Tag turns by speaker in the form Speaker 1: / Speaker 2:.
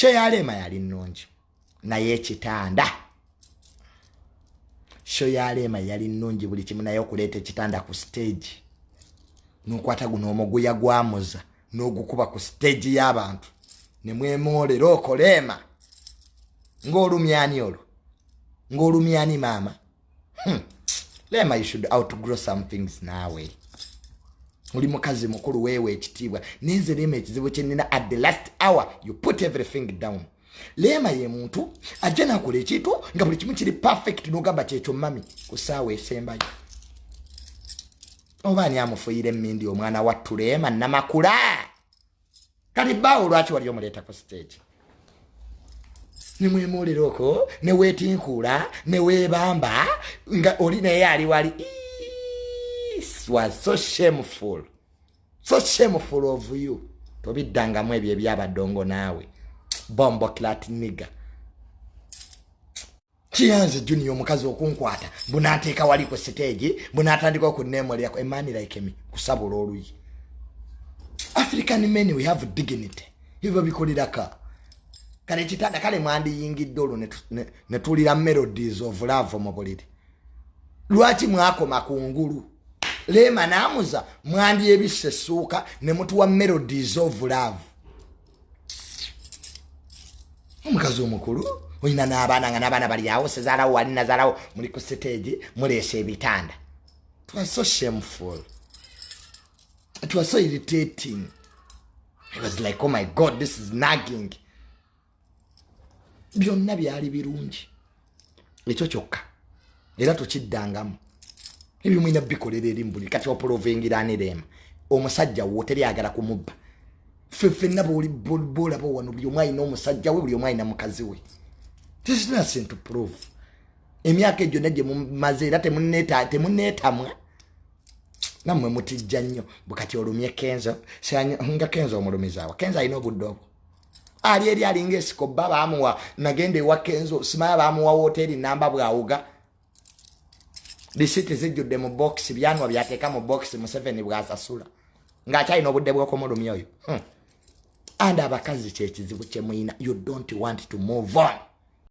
Speaker 1: Show ya Rema yali nnungi naye ekitanda. Show ya Rema yali nnungi buli kimu naye okuleeta ekitanda ku stage. N'okwata guno omuguya gwamuza n'ogukuba ku stage y'abantu. Ne mwemolera okolema. Ng'olumyani olwo. Ng'olumyani mama. Rema, you should outgrow some things nawe. Uli mukazi mukuru wewe ekitiibwa. Nenze Rema ekizibu kye nina at the last hour you put everything down. Rema ye muntu ajja nakola ekintu nga buli kimu kiri perfect n'ogamba kyekyo mami ku ssaawa esembayo. Oba ani amufuuyira emmindi omwana wattu Rema namakula. Kati bbaawo lwaki wali omuleeta ku stage? Ne mwemolera okwo ne weetinkuula ne weebamba nga oli naye ali wali. It was so shameful. So shameful of you. Tobiddangamu ebyo ebyabadongo naawe. Bombo clat nigga. Kiyanze Junior omukazi okunkwata. Bunateeka wali ku stage. Bunatandika okuneemolera a man like me. Kusabula oluyi. African men, we have dignity. Hivyo bikoliraka. Kale kitanda kale mwandi yingidde olwo ne tulira melodies of love mu buliri. Lwaki mwako makungulu? Rema namuza mwandi ebisesuuka ne mutuwa melodies of love. Omukazi omukulu oyina n'abaana nga n'abaana bali awo sezaalawo wali nazaalawo muli ku stage muleese ebitanda. It was so shameful. It was so irritating. I was like, oh my God, this is nagging. Byonna byali birungi. Ekyo kyokka. Era tukiddangamu. Ebyo mwina bikolera eri mbuli kati opolovingira ne Rema. Omusajja wo teryagala kumubba. Ffenna buli bola bo wano buli omwayi n'omusajja we buli omwayi na mukazi we. This is nothing to prove. Emyaka egyo negye mumaze era temunneetamwa. Namwe mutijja nnyo bukati olumye Kenzo nga Kenzo omulumizaawa. Kenzo alina obudde obwo. Ali eri alinga esikoba baamuwa nagende ewa Kenzo simaya baamuwa hoteli namba bwawuga. Lisiti zijjudde mu box byanwa byateeka mu box mu 7 bwasasula. Ng'akyalina obudde bw'okumulumya oyo. And abakazi kye kizibu kye muyina. You don't want to move on.